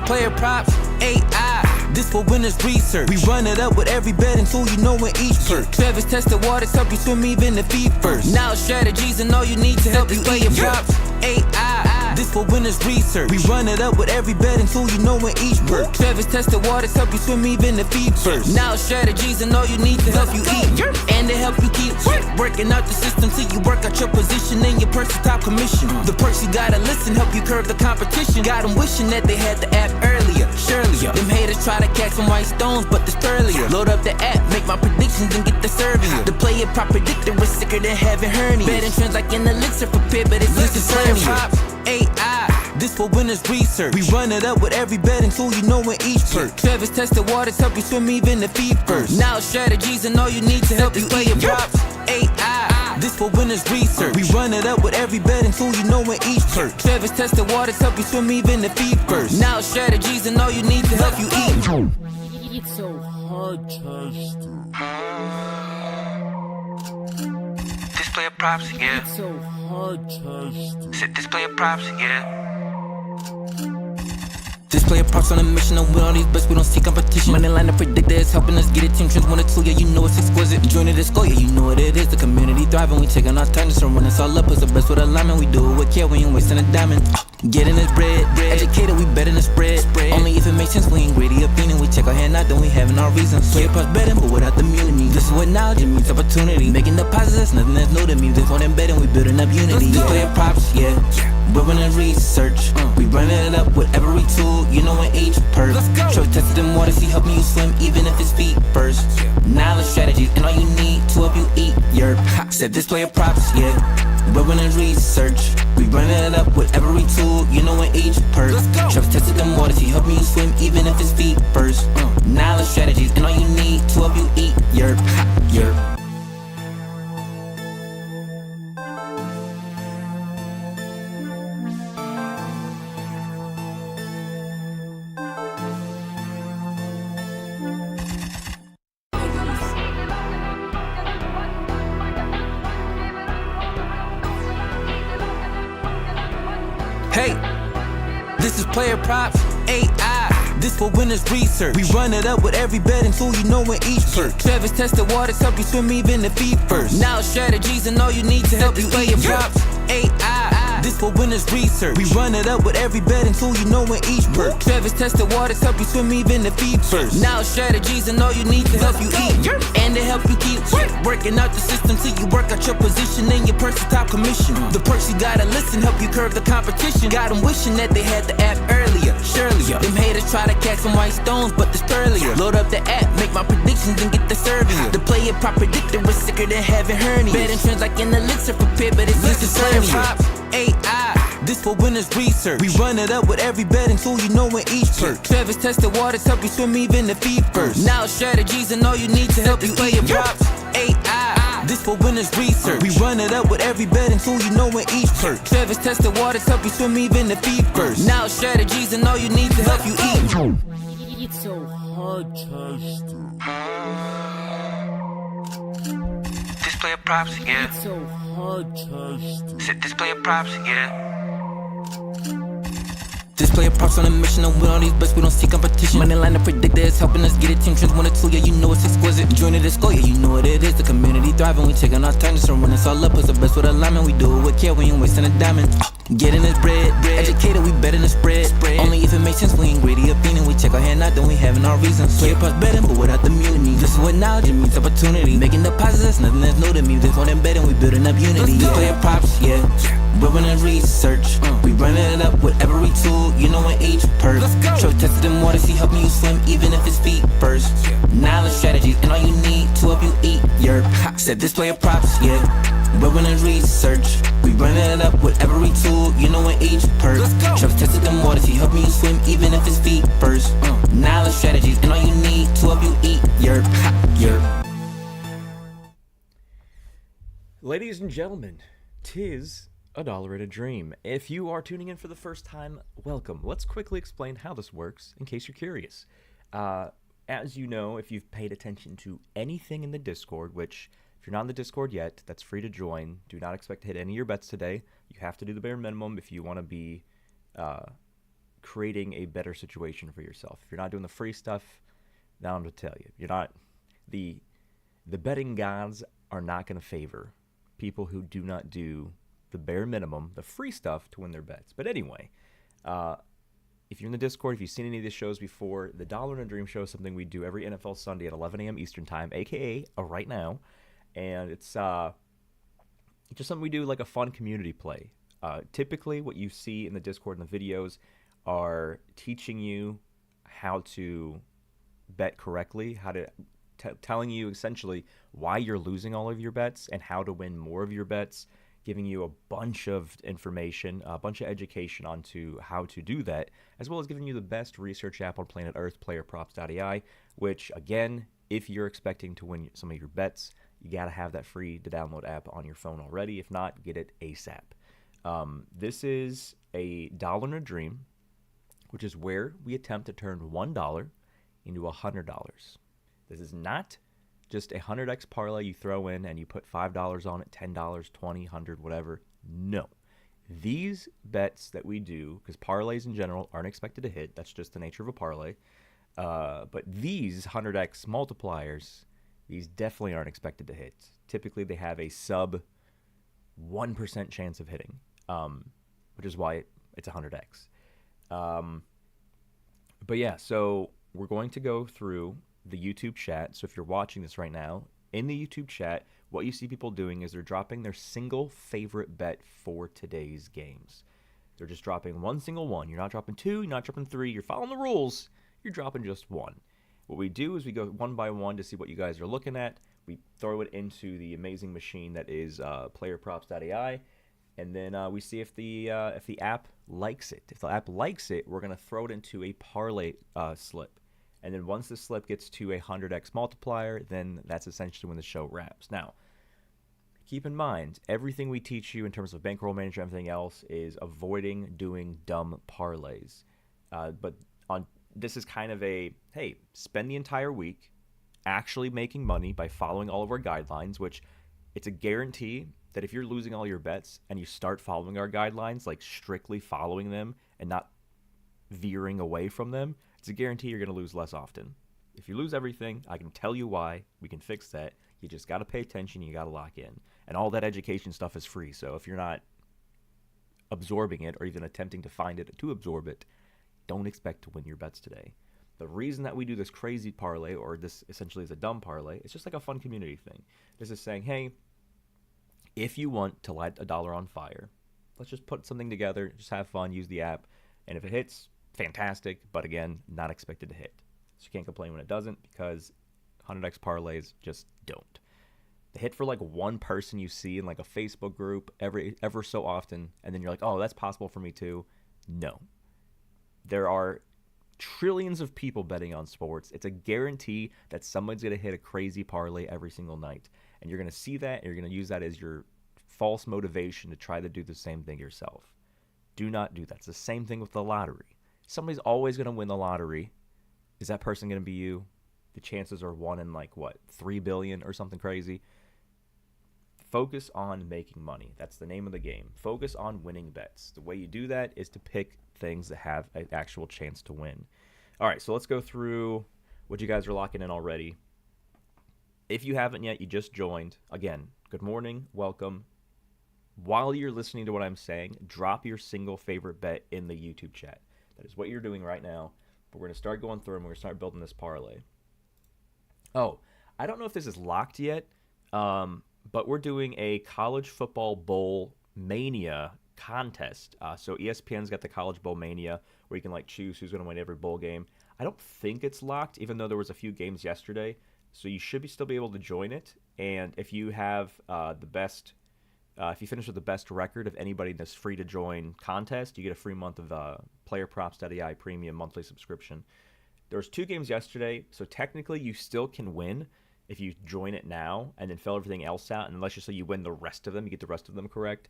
PlayerProps.ai. This for winners research. We run it up with every betting tool you know in each perk. Travis tested waters, help you swim even the feet first. Now strategies and all you need to help you PlayerProps.ai. This for winners research. We run it up with every betting tool you know in each perk. Travis tested waters, help you swim even the feet first. Now strategies and all you need to help you eat. And to help you keep working out the system till you work out your position and your purse top commission. The perks you gotta listen, help you curb the competition. Got them wishing that they had the app earlier. Surely, them haters try to catch some white stones, but this earlier. Load up the app, make my predictions and get the serving. The player prop predictor was sicker than having hernia. Betting trends like an elixir for pit, but it's just AI. This for winners research. We run it up with every betting tool you know in each perk. Travis tested waters, help you swim even the feet first. Now strategies and all you need to help you PlayerProps.ai. This for winners research. We run it up with every betting tool you know in each perk. Travis tested waters, help you swim even the feet first. Now strategies and all you need to help you eat. It's so hard, Chester. This PlayerProps, yeah. It's so hard, Chester. Said this PlayerProps, yeah. This PlayerProps on a mission, and with all these bets, we don't see competition. Money line to predictor is helping us get it. Team trends 1 or 2, yeah, you know it's exquisite. Joining the score, yeah, you know what it is. The community thriving, we taking our time to run us all up. It's the best with alignment, we do it with care, we ain't wasting a diamond. Getting this bread, educated, we betting the spread. Only if it makes sense, we ain't greedy or fiending. We check our hand out, then we having our reasons. PlayerProps betting, but without the immunity. This is what knowledge, it means opportunity. Making deposits, that's nothing that's new to me. This more than betting, we building up unity. This PlayerProps, yeah. We're running research. We running it up with every tool, you know in each perk. Show tested them water, see helping you swim even if it's feet first. Knowledge strategies and all you need to help you eat your said this PlayerProps, yeah. We're running research. We running it up with every tool, you know in each perk. Show tested them water, see helping you swim even if it's feet first. Knowledge strategies and all you need to help you eat your Hey, this is PlayerProps.ai. This for winners research. We run it up with every betting tool you know in each perk. Travis tested waters, help you swim even the feet first. Now strategies and all you need to help you PlayerProps.ai. This for winners research. We run it up with every betting tool you know in each perk. Travis tested waters, help you swim even the feet first. Now strategies and all you need to help you eat. And to help you keep working out the system till you work out your position and your purse top commission. The perks you gotta listen, help you curb the competition. Got them wishing that they had the app earlier. Surely, them haters try to catch some white stones, but this earlier. Load up the app, make my predictions and get the serving. The player prop predictor was sicker than having hernia. Betting trends like an elixir for pit, but it's just AI. This for winners research. We run it up with every betting tool you know in each perk. Travis tested waters, help you swim even the feet first. Now strategies and all you need to help you PlayerProps.ai. This for winners research. We run it up with every betting tool you know in each perk. Travis tested waters, help you swim even the feet first. Now strategies and all you need to help you eat. It's so hard, Chester. This PlayerProps, yeah. It's so hard, Chester. Said this PlayerProps, yeah. This PlayerProps on a mission, and with all these bets, we don't see competition. Money line to predictor is helping us get it. Team trends 1 or 2, yeah, you know it's exquisite. Joining the score, yeah, you know what it is. The community thriving, we taking our time to run us all up. It's the best with alignment, we do it with care, we ain't wasting a diamond. Getting this bread, educated, we betting the spread. Only if it makes sense, we ain't greedy or fiending. We check our hand out, then we having our reasons. PlayerProps betting, but without the immunity. This is what knowledge, it means opportunity. Making deposits, that's nothing that's new to me. This more than betting, we building up unity. This PlayerProps, yeah. We're running research. We running it up with every tool, you know in each perk. Show tested them water, see helping you swim even if it's feet first. Knowledge strategies and all you need to help you eat your said this PlayerProps, yeah. We're running research. We running it up with every tool, you know in each perk. Show tested them water, see helping you swim even if it's feet first. Knowledge strategies and all you need to help you eat your Ladies and gentlemen, 'tis $1 and a dream. If you are tuning in for the first time, welcome. Let's quickly explain how this works in case you're curious. As you know, if you've paid attention to anything in the Discord, which if you're not in the Discord yet, that's free to join. Do not expect to hit any of your bets today. You have to do the bare minimum if you want to be creating a better situation for yourself. If you're not doing the free stuff, now I'm to tell you, you're not the betting gods are not going to favor people who do not do the bare minimum, the free stuff to win their bets. But anyway, if you're in the Discord, if you've seen any of these shows before, the Dollar and a Dream Show is something we do every NFL Sunday at 11 a.m. Eastern Time, aka right now, and it's just something we do like a fun community play. Typically, what you see in the Discord and the videos are teaching you how to bet correctly, how to telling you essentially why you're losing all of your bets and how to win more of your bets, giving you a bunch of information, a bunch of education onto how to do that, as well as giving you the best research app on planet Earth, PlayerProps.ai, which, again, if you're expecting to win some of your bets, you got to have that free to download app on your phone already. If not, get it ASAP. This is a dollar and a dream, which is where we attempt to turn $1 into $100. This is not just a 100x parlay you throw in and you put $5 on it, $10, $20, $100, whatever. No. These bets that we do, because parlays in general aren't expected to hit, that's just the nature of a parlay, but these 100x multipliers, these definitely aren't expected to hit. Typically, they have a sub 1% chance of hitting, which is why it's 100x. But yeah, so we're going to go through the YouTube chat. So if you're watching this right now, in the YouTube chat, what you see people doing is they're dropping their single favorite bet for today's games. They're just dropping one single one. You're not dropping two, you're not dropping three. You're following the rules. You're dropping just one. What we do is we go one by one to see what you guys are looking at. We throw it into the amazing machine that is PlayerProps.ai, and then we see if the app likes it. If the app likes it, we're going to throw it into a parlay slip. And then once the slip gets to a 100x multiplier, then that's essentially when the show wraps. Now, keep in mind, everything we teach you in terms of bankroll management and everything else is avoiding doing dumb parlays. But this is kind of a, hey, spend the entire week actually making money by following all of our guidelines, which it's a guarantee that if you're losing all your bets and you start following our guidelines, like strictly following them and not veering away from them, it's a guarantee you're going to lose less often. If you lose everything, I can tell you why. We can fix that. You just got to pay attention. You got to lock in. And all that education stuff is free. So if you're not absorbing it or even attempting to find it to absorb it, don't expect to win your bets today. The reason that we do this crazy parlay, or this essentially is a dumb parlay, it's just like a fun community thing. This is saying, hey, if you want to light $1 on fire, let's just put something together, just have fun, use the app, and if it hits, fantastic, but again, not expected to hit. So you can't complain when it doesn't, because 100x parlays just don't. They hit for like one person you see in like a Facebook group ever so often, and then you're like, oh, that's possible for me too. No. There are trillions of people betting on sports. It's a guarantee that someone's going to hit a crazy parlay every single night. And you're going to see that, and you're going to use that as your false motivation to try to do the same thing yourself. Do not do that. It's the same thing with the lottery. Somebody's always going to win the lottery. Is that person going to be you? The chances are 1 in 3 billion or something crazy. Focus on making money. That's the name of the game. Focus on winning bets. The way you do that is to pick things that have an actual chance to win. All right, so let's go through what you guys are locking in already. If you haven't yet, you just joined. Again, good morning, welcome. While you're listening to what I'm saying, drop your single favorite bet in the YouTube chat. That is what you're doing right now. But we're going to start going through and we're going to start building this parlay. Oh, I don't know if this is locked yet, but we're doing a college football bowl mania contest. So ESPN's got the college bowl mania where you can choose who's going to win every bowl game. I don't think it's locked, even though there was a few games yesterday. So you should still be able to join it. And if you have the best, if you finish with the best record of anybody in this free to join contest, you get a free month of PlayerProps.ai premium monthly subscription. There was 2 games yesterday, so technically you still can win if you join it now and then fill everything else out. And let's just say you win the rest of them, you get the rest of them correct.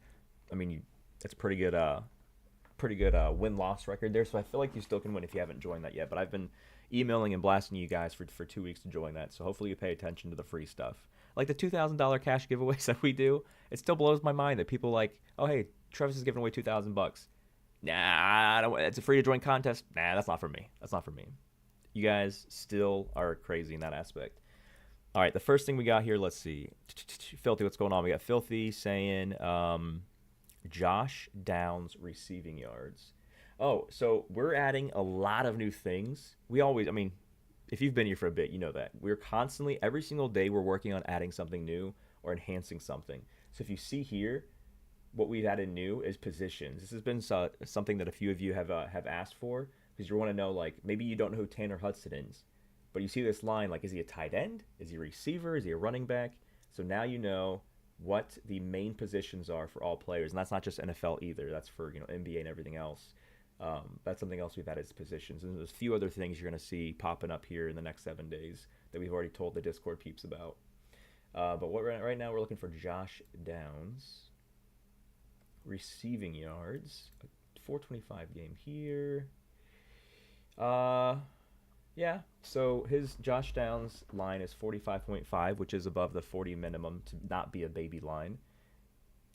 I mean, it's pretty good win-loss record there. So I feel like you still can win if you haven't joined that yet. But I've been emailing and blasting you guys for 2 weeks to join that. So hopefully you pay attention to the free stuff. Like the $2,000 cash giveaways that we do, it still blows my mind that people oh, hey, Travis is giving away $2,000. Nah, I don't, it's a free to join contest. Nah, that's not for me. That's not for me. You guys still are crazy in that aspect. All right, the first thing we got here, let's see. Filthy, what's going on? We got Filthy saying Josh Downs receiving yards. Oh, so we're adding a lot of new things. We always, I mean, if you've been here for a bit, you know that. We're constantly, every single day, we're working on adding something new or enhancing something. So if you see here, what we've added new is positions. This has been something that a few of you have asked for because you want to know, like, maybe you don't know who Tanner Hudson is, but you see this line, like, is he a tight end? Is he a receiver? Is he a running back? So now you know what the main positions are for all players, and that's not just NFL either. That's for NBA and everything else. That's something else we've added is positions, and there's a few other things you're going to see popping up here in the next 7 days that we've already told the Discord peeps about. But right now we're looking for Josh Downs receiving yards. 425 game here. Yeah, so his Josh Downs line is 45.5, which is above the 40 minimum to not be a baby line.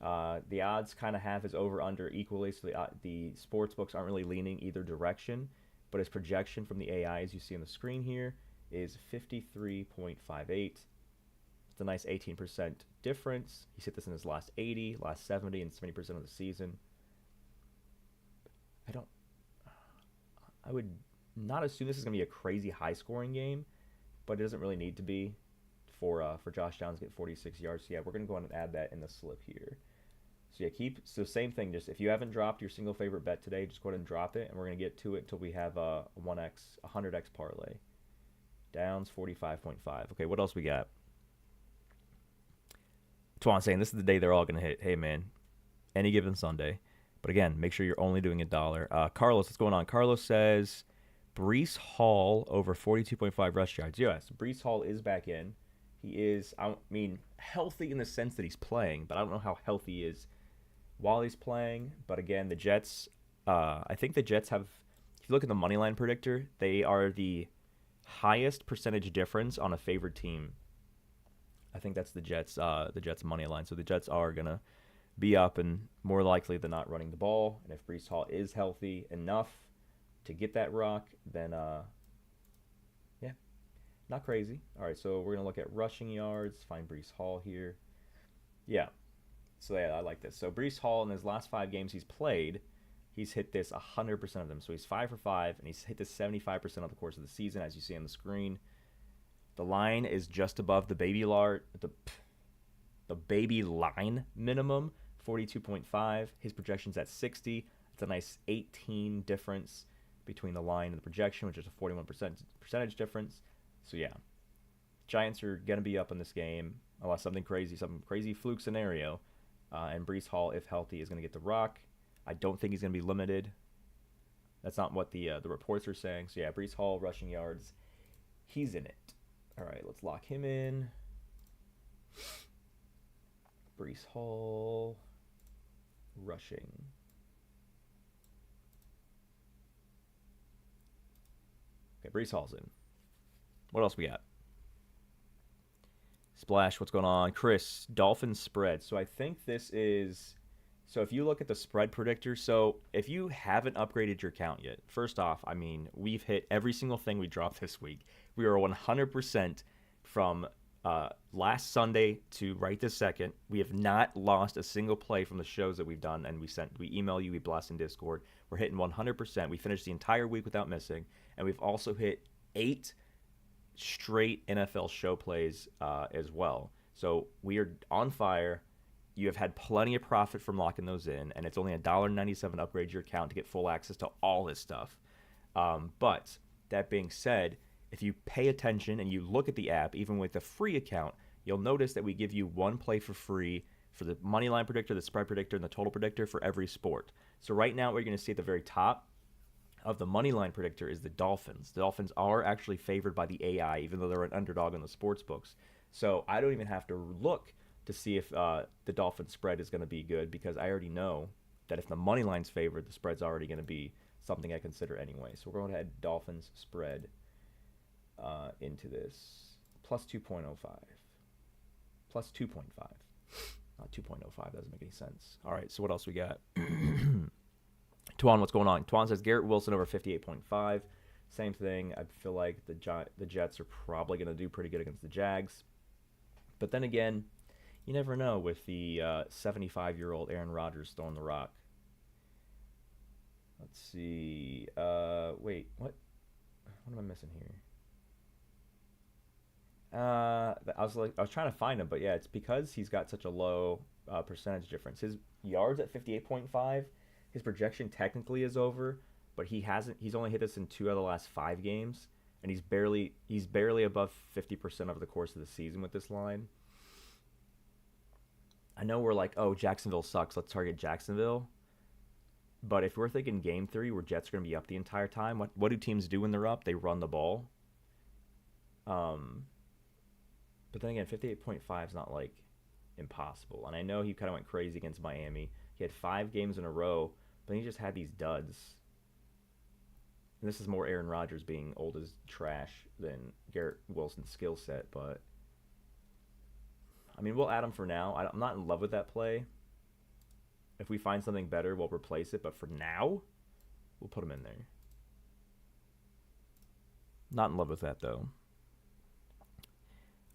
The odds kind of have his over-under equally, so the sports books aren't really leaning either direction, but his projection from the AI, as you see on the screen here, is 53.58. It's a nice 18% difference. He's hit this in his last 80, last 70, and 70% of the season. I would not assume this is going to be a crazy high-scoring game, but it doesn't really need to be for Josh Downs to get 46 yards. So yeah, we're going to go ahead and add that in the slip here. So yeah, so same thing. Just if you haven't dropped your single favorite bet today, just go ahead and drop it, and we're going to get to it until we have a 100x parlay. Downs 45.5. Okay, what else we got? Twan saying this is the day they're all going to hit. Hey man, any given Sunday. But again, make sure you're only doing $1. Carlos, what's going on? Carlos says Breece Hall over 42.5 rush yards. Yes, Breece Hall is back in. He is, I mean, healthy in the sense that he's playing, but I don't know how healthy he is while he's playing. But again, the Jets, I think the Jets have, if you look at the money line predictor, they are the highest percentage difference on a favored team. I think that's the Jets money line. So the Jets are going to be up and more likely than not running the ball. And if Breece Hall is healthy enough to get that rock, then yeah, not crazy. All right, so we're gonna look at rushing yards. Find Breece Hall here. Yeah, so yeah, I like this. So Breece Hall in his last 5 games he's played, he's hit this 100% of them. So he's 5 for 5, and he's hit this 75% of the course of the season, as you see on the screen. The line is just above the baby line minimum, 42.5. His projection's at 60. It's a nice 18 difference between the line and the projection, which is a 41% percentage difference. So yeah, Giants are gonna be up in this game unless some crazy fluke scenario. And Breece Hall, if healthy, is gonna get the rock. I don't think he's gonna be limited. That's not what the reports are saying. So yeah, Breece Hall rushing yards, he's in it. All right, let's lock him in. Breece Hall rushing. Okay, Breece Hall's in. What else we got? Splash, what's going on? Chris, Dolphins spread. So I think this is... So if you look at the spread predictor, so if you haven't upgraded your account yet, first off, I mean, we've hit every single thing we dropped this week. We are 100% from last Sunday to right this second. We have not lost a single play from the shows that we've done, and we email you, we blast in Discord. We're hitting 100%. We finished the entire week without missing, and we've also hit 8 straight NFL show plays as well. So we are on fire. You have had plenty of profit from locking those in, and it's only $1.97 upgrade your account to get full access to all this stuff. But that being said, if you pay attention and you look at the app, even with the free account, you'll notice that we give you 1 play for free for the money line predictor, the spread predictor, and the total predictor for every sport. So right now, what you're going to see at the very top of the money line predictor is the Dolphins. The Dolphins are actually favored by the AI, even though they're an underdog in the sports books. So I don't even have to look to see if the Dolphins spread is going to be good, because I already know that if the money line's favored, the spread's already going to be something I consider anyway. So we're going to add Dolphins spread into this. Plus 2.05. Plus 2.5. Not 2.05. Doesn't make any sense. All right, so what else we got? Tuan, what's going on? Tuan says Garrett Wilson over 58.5. Same thing. I feel like the Jets are probably going to do pretty good against the Jags. But then again, you never know with the 75-year-old Aaron Rodgers throwing the rock. Let's see. Wait, what? What am I missing here? I was trying to find him, but yeah, it's because he's got such a low percentage difference. His yards at 58.5. His projection technically is over, but he's only hit us in 2 out of the last 5 games, and he's barely above 50% over the course of the season with this line. I know we're like, oh, Jacksonville sucks, let's target Jacksonville. But if we're thinking game 3 where Jets are going to be up the entire time, what do teams do when they're up? They run the ball. But then again, 58.5 is not like impossible. And I know he kind of went crazy against Miami. He had 5 games in a row, but he just had these duds. And this is more Aaron Rodgers being old as trash than Garrett Wilson's skill set. But, I mean, we'll add him for now. I'm not in love with that play. If we find something better, we'll replace it. But for now, we'll put him in there. Not in love with that, though.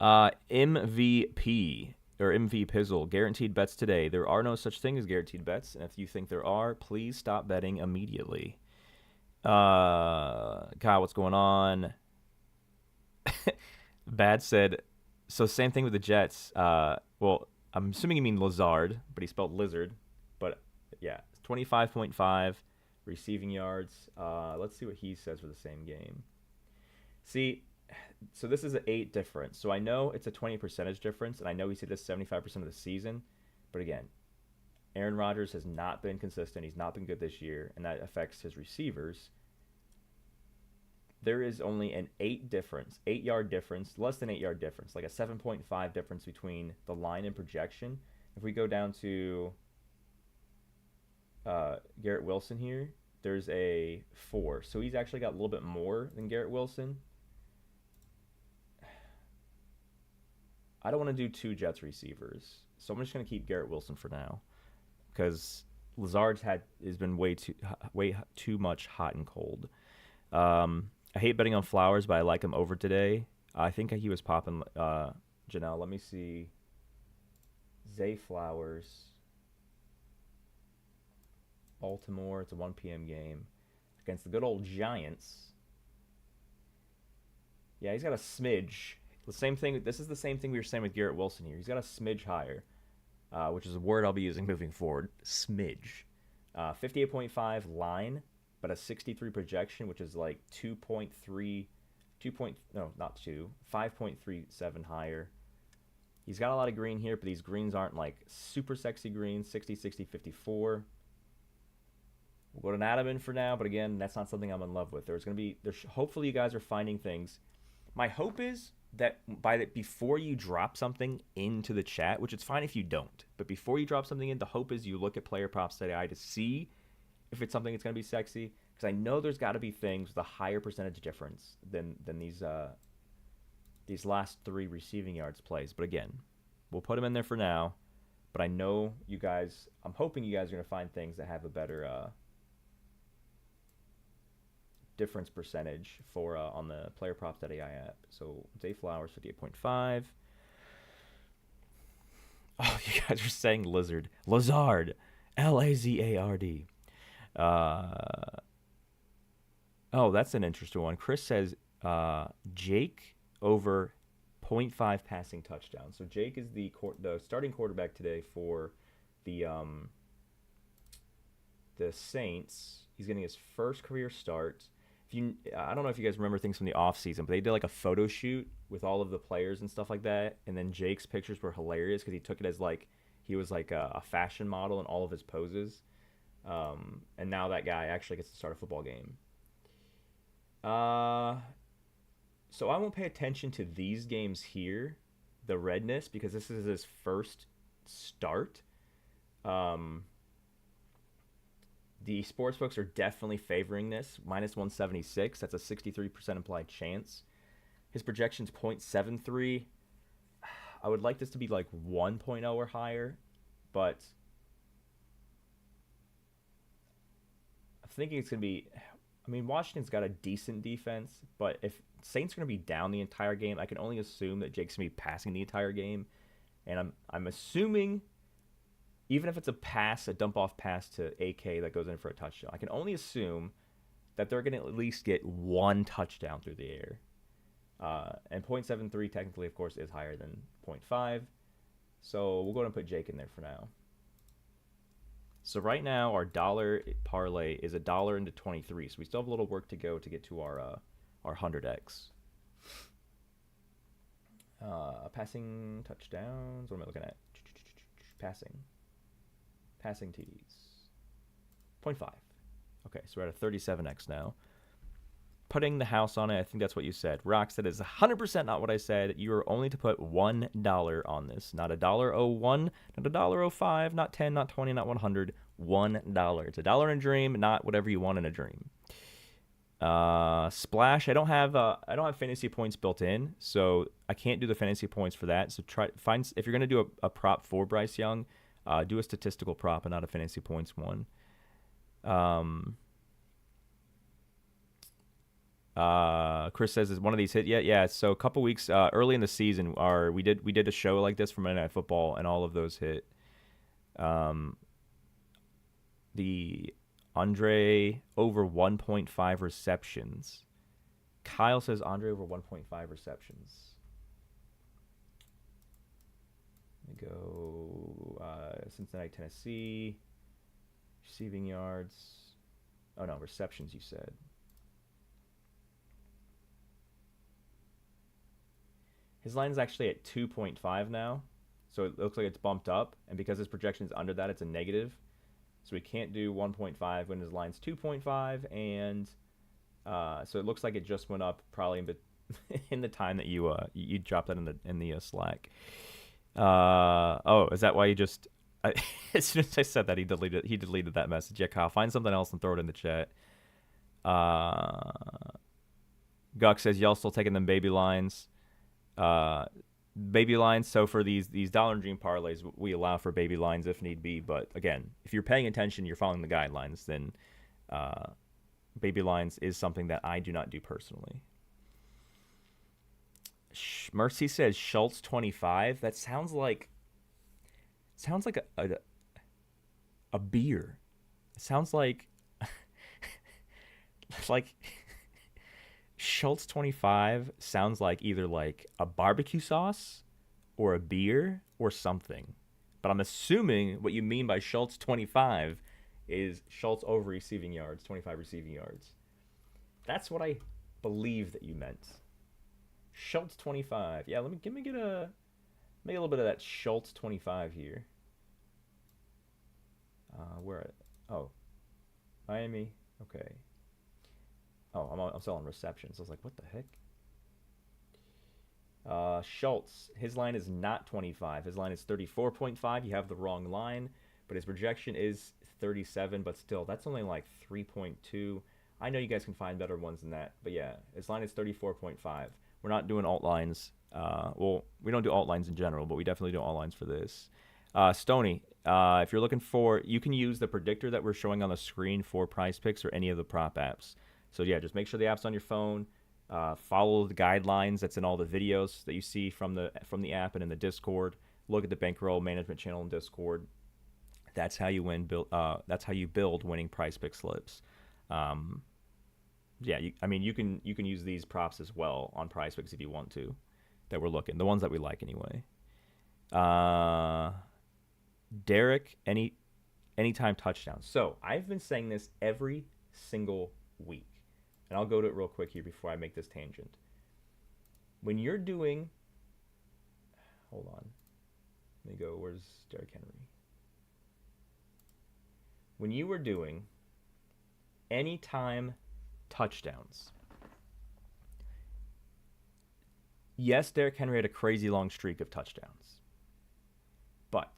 MVP, or MV Pizzle, guaranteed bets today. There are no such thing as guaranteed bets. And if you think there are, please stop betting immediately. Kyle, what's going on? Bad said, so same thing with the Jets. Well, I'm assuming you mean Lazard, but he spelled lizard. But yeah, 25.5 receiving yards. Let's see what he says for the same game. See, so this is an 8 difference. So I know it's a 20% difference, and I know we see this 75% of the season. But again, Aaron Rodgers has not been consistent. He's not been good this year, and that affects his receivers. There is only an 8-yard difference, less than 8-yard difference, like a 7.5 difference between the line and projection. If we go down to Garrett Wilson here, there's a 4. So he's actually got a little bit more than Garrett Wilson. I don't want to do 2 Jets receivers, so I'm just going to keep Garrett Wilson for now, because Lazard's has been way too much hot and cold. I hate betting on Flowers, but I like him over today. I think he was popping. Janelle, let me see. Zay Flowers, Baltimore. It's a 1 p.m. game against the good old Giants. Yeah, he's got a smidge. The same thing. This is the same thing we were saying with Garrett Wilson here. He's got a smidge higher, which is a word I'll be using moving forward. Smidge. 58.5 line, but a 63 projection, which is like 5.37 higher. He's got a lot of green here, but these greens aren't like super sexy greens. 60, 60, 54. We'll go to Nadaman for now, but again, that's not something I'm in love with. Hopefully you guys are finding things. My hope is that before you drop something into the chat, which it's fine if you don't, but before you drop something in, the hope is you look at PlayerProps.ai to see if it's something that's going to be sexy, because I know there's got to be things with a higher percentage difference than these last 3 receiving yards plays. But again, we'll put them in there for now, but I know you guys, I'm hoping you guys are going to find things that have a better difference percentage for on the PlayerProps.ai app. So Zay Flowers 58.5. Oh, you guys are saying Lazard, Lazard. Oh, that's an interesting one. Chris says Jake over 0.5 passing touchdown. So Jake is the starting quarterback today for the Saints. He's getting his first career start. I don't know if you guys remember things from the offseason, but they did like a photo shoot with all of the players and stuff like that. And then Jake's pictures were hilarious because he took it as like he was like a fashion model in all of his poses. And now that guy actually gets to start a football game. So I won't pay attention to these games here, the redness, because this is his first start. The sportsbooks are definitely favoring this. Minus 176. That's a 63% implied chance. His projection's 0.73. I would like this to be like 1.0 or higher, but thinking it's going to be. I mean, Washington's got a decent defense, but if Saints are going to be down the entire game, I can only assume that Jake's going to be passing the entire game. And I'm assuming, even if it's a pass, a dump-off pass to AK that goes in for a touchdown, I can only assume that they're going to at least get one touchdown through the air. And 0.73 technically, of course, is higher than 0.5. So we'll go ahead and put Jake in there for now. So right now, our dollar parlay is $1 into 23. So we still have a little work to go to get to our 100x. Passing touchdowns. What am I looking at? Passing TDs. 0.5. Okay, so we're at a 37x now. Putting the house on it, I think that's what you said. Rox, that is 100% not what I said. You are only to put $1 on this. Not $1.01, not $1.05, not 10, not 20, not 100. $1. It's $1 in a dream, not whatever you want in a dream. Splash, I don't have fantasy points built in, so I can't do the fantasy points for that. So find if you're gonna do a prop for Bryce Young, do a statistical prop and not a fantasy points one. Chris says, is one of these hit yet? Yeah. So a couple weeks early in the season, we did a show like this for Monday Night Football, and all of those hit. The Andre over 1.5 receptions. Kyle says Andre over 1.5 receptions. Let me go Cincinnati, Tennessee. Receiving yards. Oh no, receptions you said. His line is actually at 2.5 now, so it looks like it's bumped up, and because his projection is under that, it's a negative. So we can't do 1.5 when his line's 2.5, and so it looks like it just went up probably in the time that you dropped that in the Slack. Oh, is that why you just? As soon as I said that, he deleted that message. Yeah, Kyle, find something else and throw it in the chat. Guck says y'all still taking them baby lines. Baby lines. So for these dollar and dream parlays, we allow for baby lines if need be. But again, if you're paying attention, you're following the guidelines, then baby lines is something that I do not do personally. Mercy says Schultz 25. That sounds like a beer. It sounds like like. Schultz 25 sounds like either like a barbecue sauce or a beer or something. But I'm assuming what you mean by Schultz 25 is Schultz over receiving yards, 25 receiving yards. That's what I believe that you meant. Schultz 25. Yeah, let me get a little bit of that Schultz 25 here. Miami. Okay. Oh, I'm selling receptions. I was like, what the heck? Schultz, his line is not 25. His line is 34.5. You have the wrong line, but his projection is 37, but still, that's only like 3.2. I know you guys can find better ones than that, but yeah, his line is 34.5. We're not doing alt lines. Well, we don't do alt lines in general, but we definitely do alt lines for this. Stony, if you're looking for, you can use the predictor that we're showing on the screen for Prize Picks or any of the prop apps. So yeah, just make sure the app's on your phone. Follow the guidelines that's in all the videos that you see from the app and in the Discord. Look at the bankroll management channel in Discord. That's how you that's how you build winning Prize Pick slips. Yeah, you can use these props as well on Prize Picks if you want to. That we're looking, the ones that we like anyway. Derek, anytime touchdowns. So I've been saying this every single week. And I'll go to it real quick here before I make this tangent. When you're doing... Hold on. Let me go. Where's Derrick Henry? When you were doing anytime touchdowns... Yes, Derrick Henry had a crazy long streak of touchdowns. But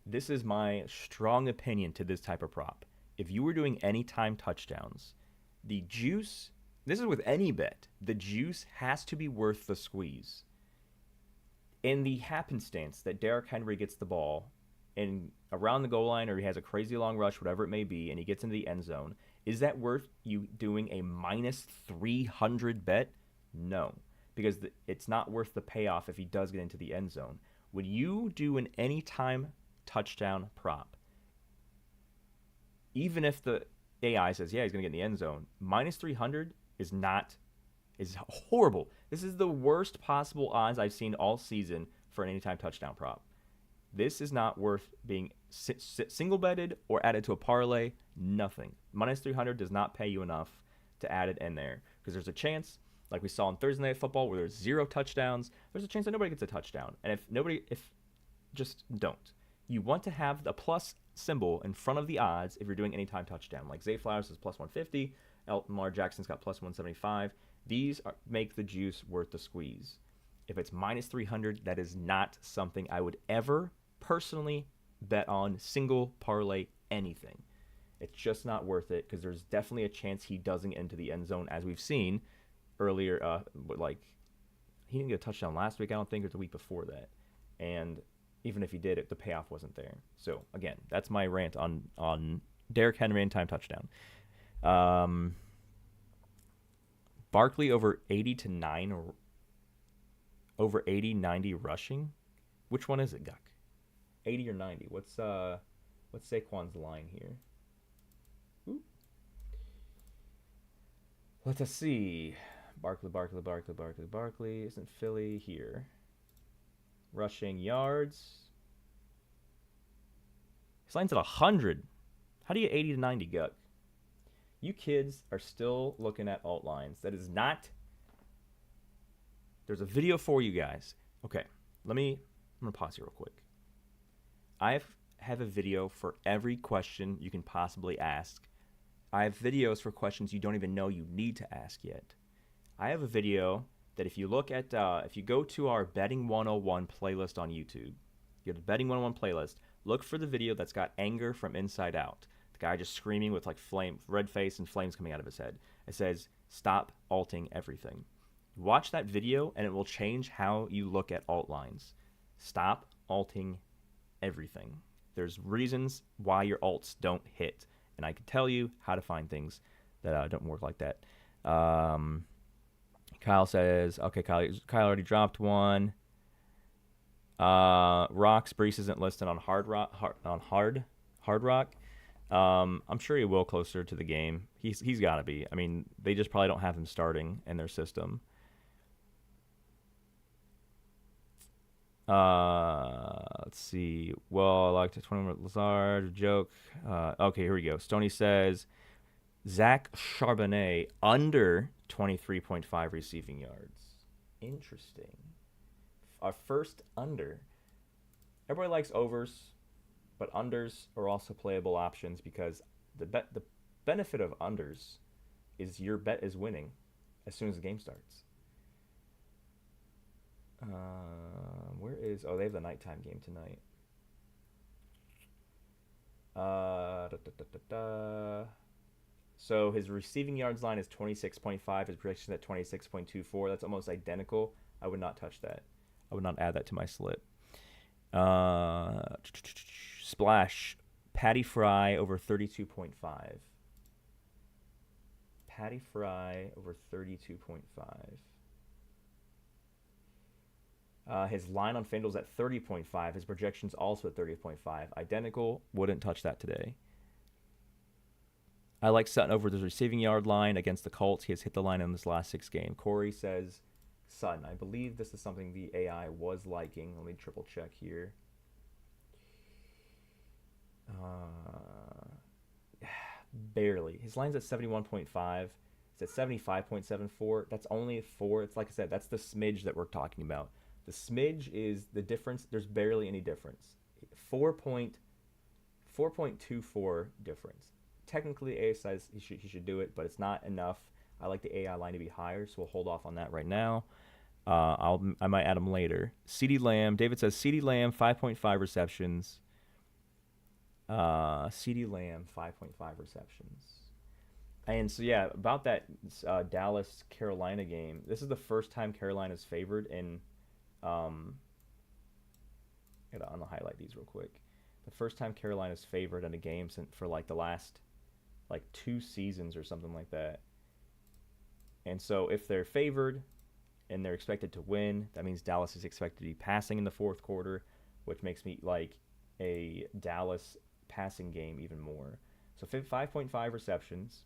this is my strong opinion to this type of prop. If you were doing anytime touchdowns... The juice, this is with any bet, the juice has to be worth the squeeze. In the happenstance that Derrick Henry gets the ball and around the goal line, or he has a crazy long rush, whatever it may be, and he gets into the end zone, is that worth you doing a minus 300 bet? No, because it's not worth the payoff if he does get into the end zone. When you do an anytime touchdown prop, even if the AI says, yeah, he's going to get in the end zone, minus 300 is horrible. This is the worst possible odds I've seen all season for an anytime touchdown prop. This is not worth being single betted or added to a parlay. Nothing. Minus 300 does not pay you enough to add it in there, because there's a chance, like we saw in Thursday Night Football, where there's 0 touchdowns. There's a chance that nobody gets a touchdown, and just don't. You want to have the plus symbol in front of the odds if you're doing anytime touchdown. Like Zay Flowers is plus 150. Lamar Jackson's got plus 175. These make the juice worth the squeeze. If it's minus 300, that is not something I would ever personally bet on, single, parlay, anything. It's just not worth it, because there's definitely a chance he doesn't get into the end zone, as we've seen earlier. Like, he didn't get a touchdown last week, I don't think, or the week before that. And even if he did, the payoff wasn't there. So, again, that's my rant on Derrick Henry and time touchdown. Barkley over 80 to 9, or over 80, 90 rushing. Which one is it, Guck? 80 or 90? What's Saquon's line here? Ooh. Let's see. Barkley. Isn't Philly here? Rushing yards. His line's at 100. How do you get 80 to 90, Guck? You kids are still looking at alt lines. That is not... There's a video for you guys. Okay, I'm going to pause here real quick. I have a video for every question you can possibly ask. I have videos for questions you don't even know you need to ask yet. I have a video that if you look at, if you go to our Betting 101 playlist on YouTube, you go to Betting 101 playlist, look for the video that's got anger from inside out. The guy just screaming with like red face and flames coming out of his head. It says, stop alting everything. Watch that video and it will change how you look at alt lines. Stop alting everything. There's reasons why your alts don't hit, and I can tell you how to find things that don't work like that. Kyle says, okay, Kyle already dropped one. Rocks Brees isn't listed on Hard Rock. I'm sure he will closer to the game. He's got to be. I mean, they just probably don't have him starting in their system. Let's see. Well, I liked it. 20 Lazard joke. Okay, here we go. Stoney says Zach Charbonnet under 23.5 receiving yards. Interesting. Our first under. Everybody likes overs, but unders are also playable options, because the benefit of unders is your bet is winning as soon as the game starts. They have the nighttime game tonight. So his receiving yards line is 26.5. His prediction at 26.24. That's almost identical. I would not touch that. I would not add that to my slip. Splash. Patty Fry over 32.5. Patty Fry over 32.5. His line on FanDuel's at 30.5. His projection's also at 30.5. Identical. Wouldn't touch that today. I like Sutton over the receiving yard line against the Colts. He has hit the line in this last 6 games. Corey says Sutton. I believe this is something the AI was liking. Let me triple check here. Barely. His line's at 71.5. It's at 75.74. That's only 4. It's like I said, that's the smidge that we're talking about. The smidge is the difference. There's barely any difference. 4.24 difference. Technically, AI says he should do it, but it's not enough. I like the AI line to be higher, so we'll hold off on that right now. I might add him later. CeeDee Lamb. David says CeeDee Lamb 5.5 receptions. CeeDee Lamb 5.5 receptions. And so yeah, about that Dallas Carolina game. This is the first time Carolina's favored in. I'm gonna highlight these real quick. the first time Carolina's favored in a game for like the last like 2 seasons or something like that. And so if they're favored and they're expected to win, that means Dallas is expected to be passing in the fourth quarter, which makes me like a Dallas passing game even more. So 5.5 receptions.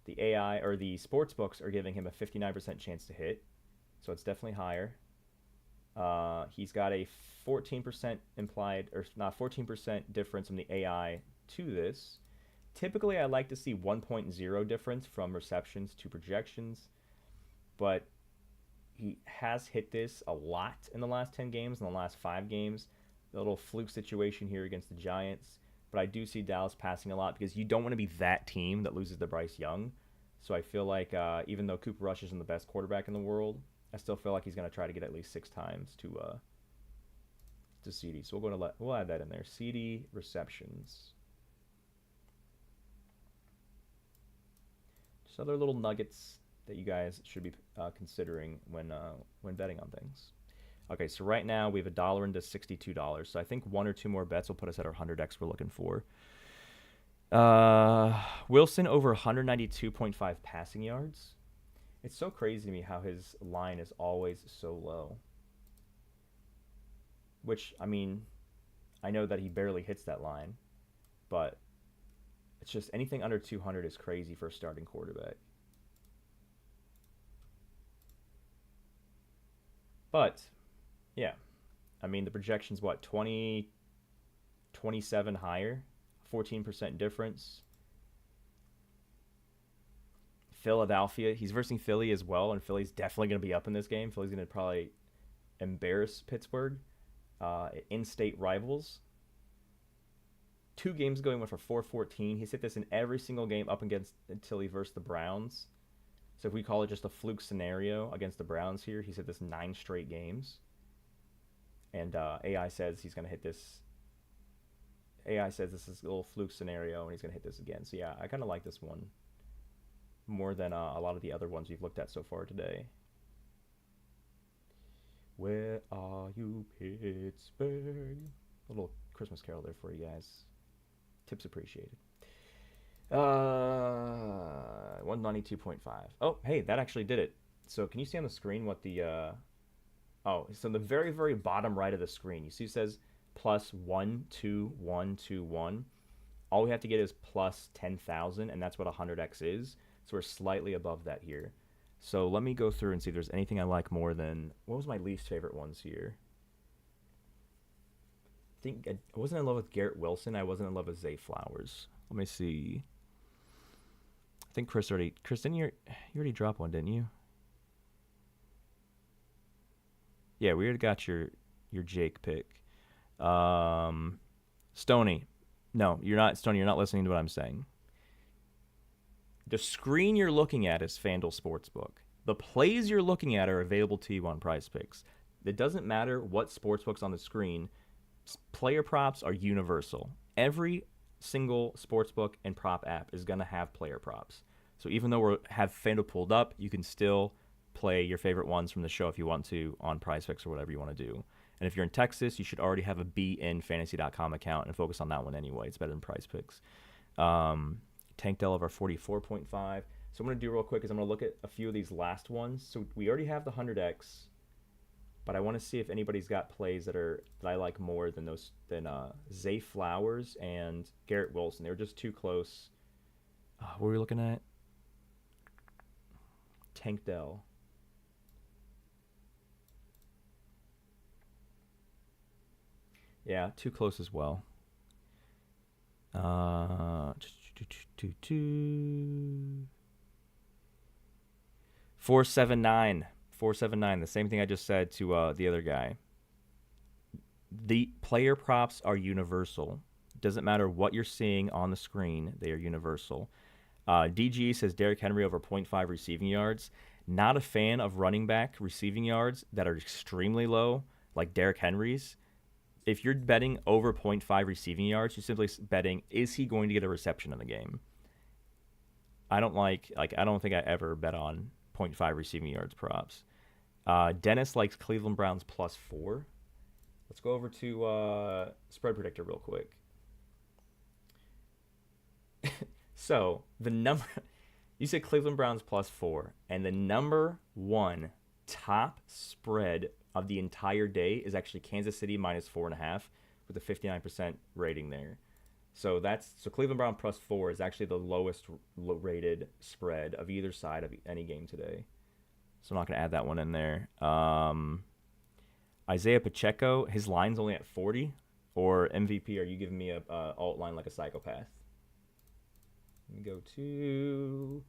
The AI or the sports books are giving him a 59% chance to hit, so it's definitely higher. He's got a 14% implied, or not 14% difference from the AI to this. Typically, I like to see 1.0 difference from receptions to projections, but he has hit this a lot in the last 10 games, in the last 5 games. A little fluke situation here against the Giants. But I do see Dallas passing a lot because you don't want to be that team that loses to Bryce Young. So I feel like even though Cooper Rush isn't the best quarterback in the world, I still feel like he's going to try to get at least 6 times to CD. So we'll add that in there. CD receptions. Just other little nuggets that you guys should be considering when betting on things. Okay, so right now we have $1 into $62. So I think 1 or 2 more bets will put us at our 100x we're looking for. Wilson over 192.5 passing yards. It's so crazy to me how his line is always so low. Which, I mean, I know that he barely hits that line, but it's just anything under 200 is crazy for a starting quarterback. But yeah, I mean, the projection's what, 27 higher, 14% difference. Philadelphia, he's versing Philly as well, and Philly's definitely going to be up in this game. Philly's going to probably embarrass Pittsburgh. In-state rivals. 2 games ago, he went for 414. He's hit this in every single game up against until he versed the Browns. So if we call it just a fluke scenario against the Browns here, he's hit this 9 straight games. And AI says he's going to hit this. AI says this is a little fluke scenario, and he's going to hit this again. So yeah, I kind of like this one more than a lot of the other ones we've looked at so far today. Where are you, Pittsburgh? A little Christmas carol there for you guys. Tips appreciated. 192.5. Oh, hey, that actually did it. So can you see on the screen what the... so the very, very bottom right of the screen, you see it says plus 12121. All we have to get is plus 10,000, and that's what 100x is. So we're slightly above that here. So let me go through and see if there's anything I like more than... What was my least favorite ones here? I think I wasn't in love with Garrett Wilson. I wasn't in love with Zay Flowers. Let me see. I think Chris, didn't you already dropped one, didn't you? Yeah, we already got your Jake pick. Stoney. No, you're not, Stoney. You're not listening to what I'm saying. The screen you're looking at is FanDuel Sportsbook. The plays you're looking at are available to you on Prize Picks. It doesn't matter what sportsbook's on the screen. Player props are universal. Every single sportsbook and prop app is going to have player props. So even though we have FanDuel pulled up, you can still play your favorite ones from the show if you want to on Prize Picks or whatever you want to do. And if you're in Texas, you should already have a BeInFantasy.com account and focus on that one anyway. It's better than Prize Picks. Tank Dell over 44.5. So I'm going to do real quick is I'm going to look at a few of these last ones. So we already have the 100x, but I want to see if anybody's got plays that I like more than Zay Flowers and Garrett Wilson. They were just too close. What were we looking at? Tank Dell. Yeah, too close as well. 479. 479. The same thing I just said to the other guy. The player props are universal. Doesn't matter what you're seeing on the screen, they are universal. DG says Derrick Henry over 0.5 receiving yards. Not a fan of running back receiving yards that are extremely low, like Derrick Henry's. If you're betting over 0.5 receiving yards, you're simply betting, is he going to get a reception in the game? I don't think I ever bet on 0.5 receiving yards props. Dennis likes Cleveland Browns +4. Let's go over to Spread Predictor real quick. So the number you said Cleveland Browns +4, and the number one top spread of the entire day is actually Kansas City -4.5 with a 59% rating there. So Cleveland Brown +4 is actually the lowest rated spread of either side of any game today. So I'm not gonna add that one in there. Isaiah Pacheco, his line's only at 40. Or MVP, are you giving me a alt line like a psychopath? Let me go to,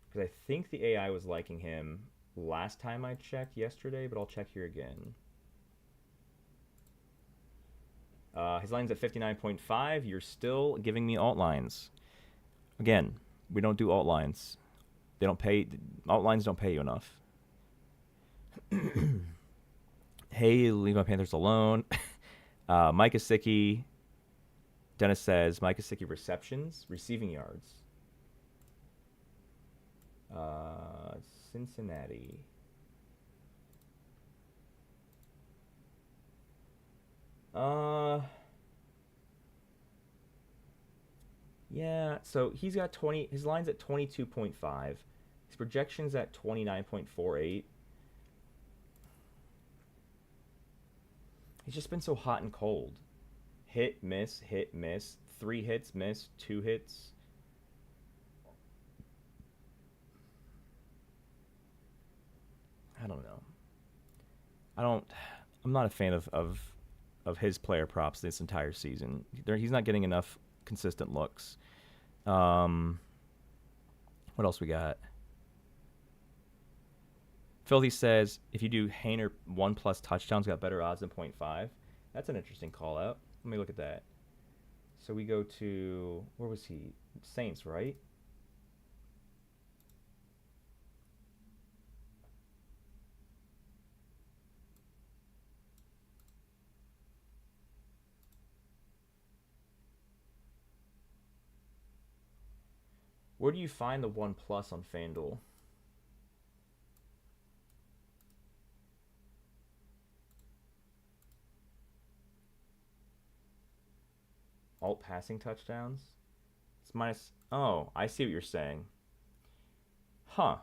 because I think the AI was liking him last time I checked yesterday, but I'll check here again. His line's at 59.5. You're still giving me alt lines. Again, we don't do alt lines. They don't pay. Alt lines don't pay you enough. Hey, leave my Panthers alone. Mike Gesicki. Dennis says Mike Gesicki receiving yards. Cincinnati. Yeah, so he's got 20, his line's at 22.5. His projection's at 29.48. He's just been so hot and cold. Hit, miss, 3 hits, miss, 2 hits. I don't know. I'm not a fan of his player props this entire season. He's not getting enough consistent looks. What else we got? Filthy says, if you do Hainer 1+ touchdowns, got better odds than 0.5. That's an interesting call out. Let me look at that. So we go to, where was he? Saints, right? Where do you find the 1+ on FanDuel? Alt passing touchdowns? It's minus. Oh, I see what you're saying. Huh.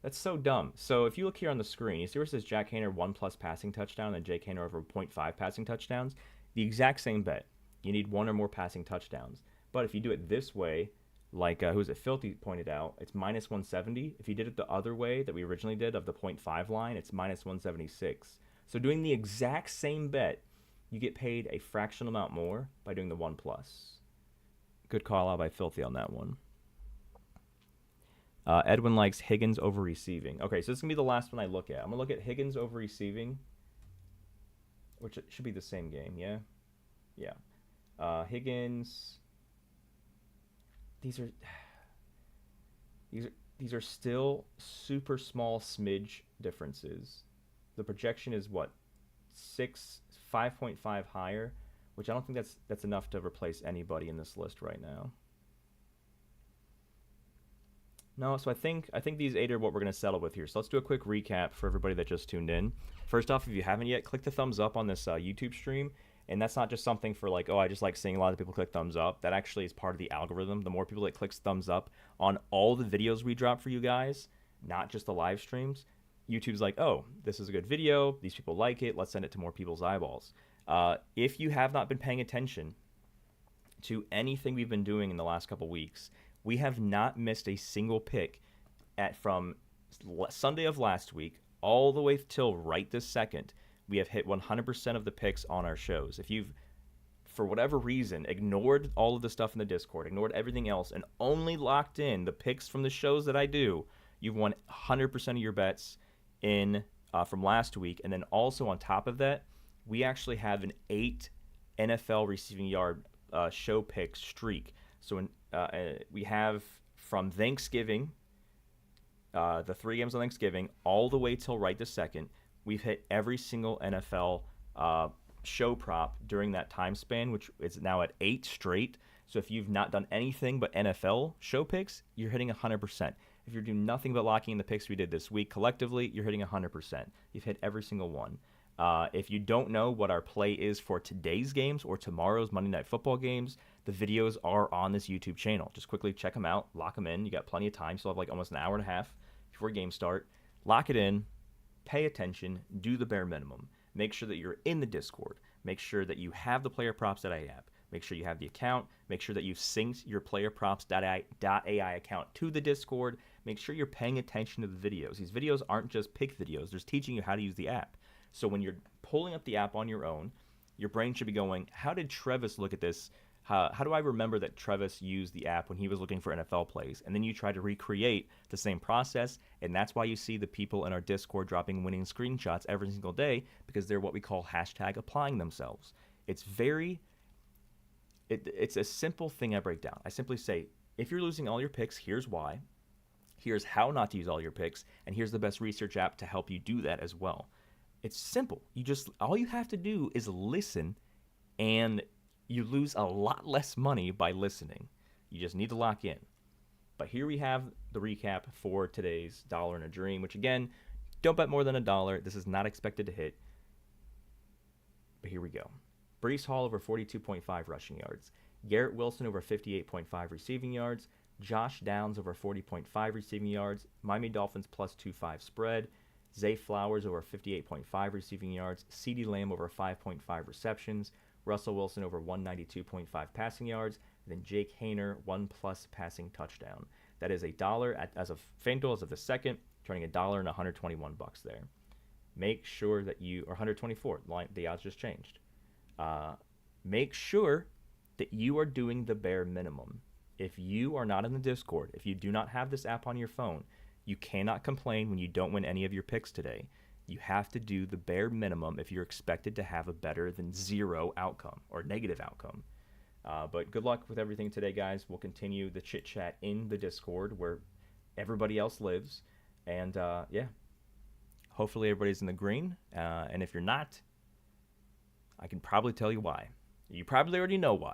That's so dumb. So if you look here on the screen, you see where it says Jack Hainer 1+ passing touchdown and Jake Hainer over 0.5 passing touchdowns? The exact same bet. You need 1 or more passing touchdowns. But if you do it this way, like who was it? Filthy pointed out, it's minus 170. If you did it the other way that we originally did of the 0.5 line, it's minus 176. So doing the exact same bet, you get paid a fractional amount more by doing the 1+. Good call out by Filthy on that one. Edwin likes Higgins over receiving. Okay, so this is going to be the last one I look at. I'm going to look at Higgins over receiving, which should be the same game, yeah? Yeah. Higgins. These are still super small smidge differences. The projection is what? 5.5 higher, which I don't think that's enough to replace anybody in this list right now. No, so I think these 8 are what we're going to settle with here. So let's do a quick recap for everybody that just tuned in. First off, if you haven't yet, click the thumbs up on this YouTube stream. And that's not just something for like, oh, I just like seeing a lot of people click thumbs up. That actually is part of the algorithm. The more people that clicks thumbs up on all the videos we drop for you guys, not just the live streams, YouTube's like, oh, this is a good video. These people like it. Let's send it to more people's eyeballs. If you have not been paying attention to anything we've been doing in the last couple weeks, we have not missed a single pick from Sunday of last week all the way till right this second. We have hit 100% of the picks on our shows. If you've, for whatever reason, ignored all of the stuff in the Discord, ignored everything else, and only locked in the picks from the shows that I do, you've won 100% of your bets from last week. And then also on top of that, we actually have an 8 NFL receiving yard show pick streak. So we have from Thanksgiving, the 3 games on Thanksgiving, all the way till right this second. We've hit every single NFL show prop during that time span, which is now at 8 straight. So if you've not done anything but NFL show picks, you're hitting 100%. If you're doing nothing but locking in the picks we did this week collectively, you're hitting 100%. You've hit every single one. If you don't know what our play is for today's games or tomorrow's Monday Night Football games, The videos are on this YouTube channel. Just quickly check them out, lock them in. You got plenty of time. Still have like almost an hour and a half before game start. Lock it in, pay attention, do the bare minimum. Make sure that you're in the Discord. Make sure that you have the PlayerProps.ai app. Make sure you have the account. Make sure that you've synced your PlayerProps.ai account to the Discord. Make sure you're paying attention to the videos. These videos aren't just pick videos. They're teaching you how to use the app. So when you're pulling up the app on your own, your brain should be going, how did Trevis look at this? How do I remember that Trevis used the app when he was looking for NFL plays? And then you try to recreate the same process, and that's why you see the people in our Discord dropping winning screenshots every single day, because they're what we call hashtag applying themselves. It's a simple thing I break down. I simply say, if you're losing all your picks, here's why. Here's how not to use all your picks, and here's the best research app to help you do that as well. It's simple. All you have to do is listen, and you lose a lot less money by listening. You just need to lock in. But here we have the recap for today's Dollar and a Dream, which again, don't bet more than $1. This is not expected to hit. But here we go. Breece Hall over 42.5 rushing yards. Garrett Wilson over 58.5 receiving yards. Josh Downs over 40.5 receiving yards. Miami Dolphins plus 2.5 spread. Zay Flowers over 58.5 receiving yards. CeeDee Lamb over 5.5 receptions. Russell Wilson over 192.5 passing yards. And then Jake Hayner 1+ passing touchdown. That is $1 as of FanDuel as of the second, turning $1 and 121 bucks there. Make sure that you, or 124, the odds just changed. Make sure that you are doing the bare minimum. If you are not in the Discord, if you do not have this app on your phone, you cannot complain when you don't win any of your picks today. You have to do the bare minimum if you're expected to have a better than zero outcome or negative outcome. But good luck with everything today, guys. We'll continue the chit chat in the Discord where everybody else lives. And yeah, hopefully everybody's in the green. And if you're not, I can probably tell you why. You probably already know why.